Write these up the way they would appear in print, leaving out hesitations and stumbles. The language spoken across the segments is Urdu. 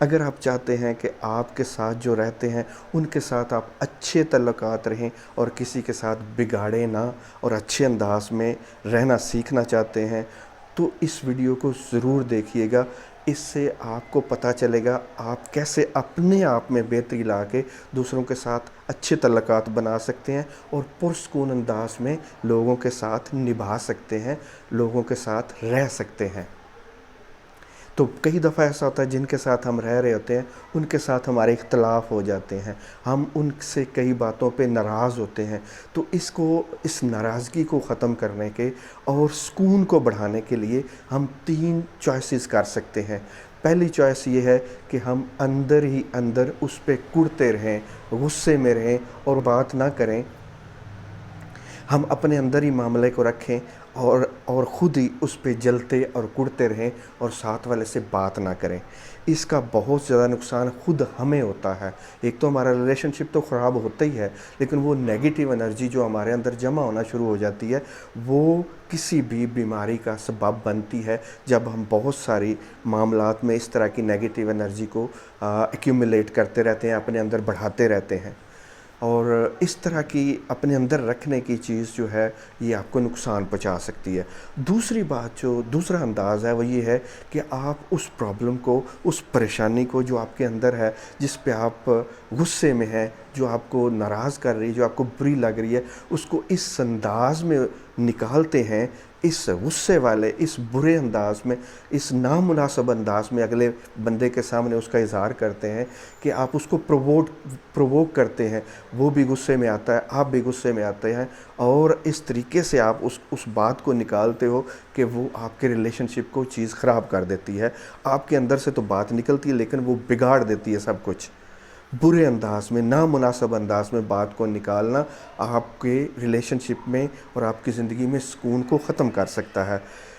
اگر آپ چاہتے ہیں کہ آپ کے ساتھ جو رہتے ہیں ان کے ساتھ آپ اچھے تعلقات رہیں اور کسی کے ساتھ بگاڑے نہ، اور اچھے انداز میں رہنا سیکھنا چاہتے ہیں، تو اس ویڈیو کو ضرور دیکھیے گا۔ اس سے آپ کو پتہ چلے گا آپ کیسے اپنے آپ میں بہتری لا کے دوسروں کے ساتھ اچھے تعلقات بنا سکتے ہیں اور پرسکون انداز میں لوگوں کے ساتھ نبھا سکتے ہیں، لوگوں کے ساتھ رہ سکتے ہیں۔ تو کئی دفعہ ایسا ہوتا ہے جن کے ساتھ ہم رہ رہے ہوتے ہیں ان کے ساتھ ہمارے اختلاف ہو جاتے ہیں، ہم ان سے کئی باتوں پہ ناراض ہوتے ہیں۔ تو اس ناراضگی کو ختم کرنے کے اور سکون کو بڑھانے کے لیے ہم 3 چوائسز کر سکتے ہیں۔ پہلی چوائس یہ ہے کہ ہم اندر ہی اندر اس پہ کڑتے رہیں، غصے میں رہیں اور بات نہ کریں۔ ہم اپنے اندر ہی معاملے کو رکھیں اور خود ہی اس پہ جلتے اور کڑتے رہیں اور ساتھ والے سے بات نہ کریں۔ اس کا بہت زیادہ نقصان خود ہمیں ہوتا ہے۔ ایک تو ہمارا ریلیشن شپ تو خراب ہوتا ہی ہے، لیکن وہ نیگیٹیو انرجی جو ہمارے اندر جمع ہونا شروع ہو جاتی ہے وہ کسی بھی بیماری کا سبب بنتی ہے، جب ہم بہت ساری معاملات میں اس طرح کی نیگیٹیو انرجی کو ایکیومولیٹ کرتے رہتے ہیں، اپنے اندر بڑھاتے رہتے ہیں۔ اور اس طرح کی اپنے اندر رکھنے کی چیز جو ہے یہ آپ کو نقصان پہنچا سکتی ہے۔ دوسری بات، جو دوسرا انداز ہے وہ یہ ہے کہ آپ اس پرابلم کو، اس پریشانی کو جو آپ کے اندر ہے، جس پہ آپ غصے میں ہیں، جو آپ کو ناراض کر رہی ہے، جو آپ کو بری لگ رہی ہے، اس کو اس انداز میں نکالتے ہیں، اس غصے والے، اس برے انداز میں، اس نامناسب انداز میں اگلے بندے کے سامنے اس کا اظہار کرتے ہیں کہ آپ اس کو پرووک کرتے ہیں، وہ بھی غصے میں آتا ہے، آپ بھی غصے میں آتے ہیں، اور اس طریقے سے آپ اس بات کو نکالتے ہو کہ وہ آپ کے ریلیشن شپ کو چیز خراب کر دیتی ہے۔ آپ کے اندر سے تو بات نکلتی ہے لیکن وہ بگاڑ دیتی ہے سب کچھ۔ برے انداز میں، نامناسب انداز میں بات کو نکالنا آپ کے ریلیشن شپ میں اور آپ کی زندگی میں سکون کو ختم کر سکتا ہے۔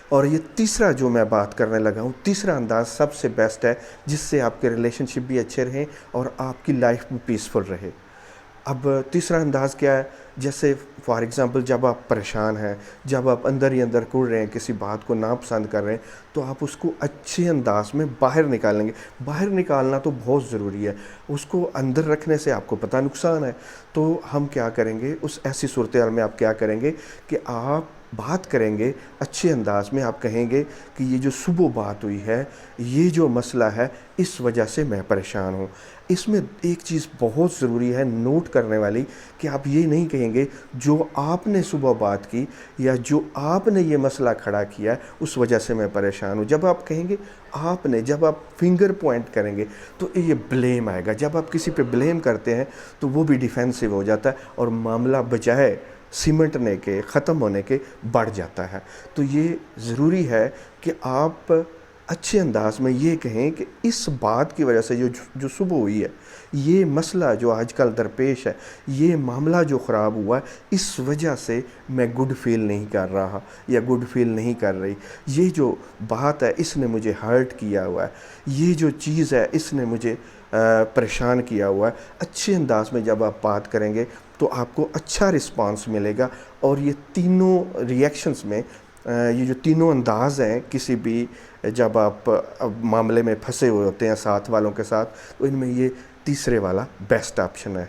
اور یہ تیسرا جو میں بات کرنے لگا ہوں، تیسرا انداز سب سے بیسٹ ہے، جس سے آپ کے ریلیشن شپ بھی اچھے رہیں اور آپ کی لائف بھی پیسفل رہے۔ اب تیسرا انداز کیا ہے؟ جیسے فار ایگزامپل جب آپ پریشان ہیں، جب آپ اندر ہی اندر کڑ رہے ہیں، کسی بات کو ناپسند کر رہے ہیں، تو آپ اس کو اچھے انداز میں باہر نکالیں گے۔ باہر نکالنا تو بہت ضروری ہے، اس کو اندر رکھنے سے آپ کو پتہ نقصان ہے۔ تو ہم کیا کریں گے اس ایسی صورتحال میں؟ آپ کیا کریں گے کہ آپ بات کریں گے اچھے انداز میں۔ آپ کہیں گے کہ یہ جو صبح بات ہوئی ہے، یہ جو مسئلہ ہے، اس وجہ سے میں پریشان ہوں۔ اس میں ایک چیز بہت ضروری ہے نوٹ کرنے والی، کہ آپ یہ نہیں کہیں گے جو آپ نے صبح بات کی یا جو آپ نے یہ مسئلہ کھڑا کیا اس وجہ سے میں پریشان ہوں۔ جب آپ کہیں گے آپ نے، جب آپ فنگر پوائنٹ کریں گے تو یہ بلیم آئے گا۔ جب آپ کسی پہ بلیم کرتے ہیں تو وہ بھی ڈیفینسو ہو جاتا ہے اور معاملہ بجائے سمٹنے کے، ختم ہونے کے، بڑھ جاتا ہے۔ تو یہ ضروری ہے کہ آپ اچھے انداز میں یہ کہیں کہ اس بات کی وجہ سے جو صبح ہوئی ہے، یہ مسئلہ جو آج کل درپیش ہے، یہ معاملہ جو خراب ہوا ہے، اس وجہ سے میں گڈ فیل نہیں کر رہا یا گڈ فیل نہیں کر رہی۔ یہ جو بات ہے اس نے مجھے ہرٹ کیا ہوا ہے، یہ جو چیز ہے اس نے مجھے پریشان کیا ہوا ہے۔ اچھے انداز میں جب آپ بات کریں گے تو آپ کو اچھا رسپانس ملے گا۔ اور یہ تینوں ریئیکشنز میں، یہ جو تینوں انداز ہیں کسی بھی، جب آپ معاملے میں پھنسے ہوئے ہوتے ہیں ساتھ والوں کے ساتھ، تو ان میں یہ تیسرے والا بیسٹ آپشن ہے۔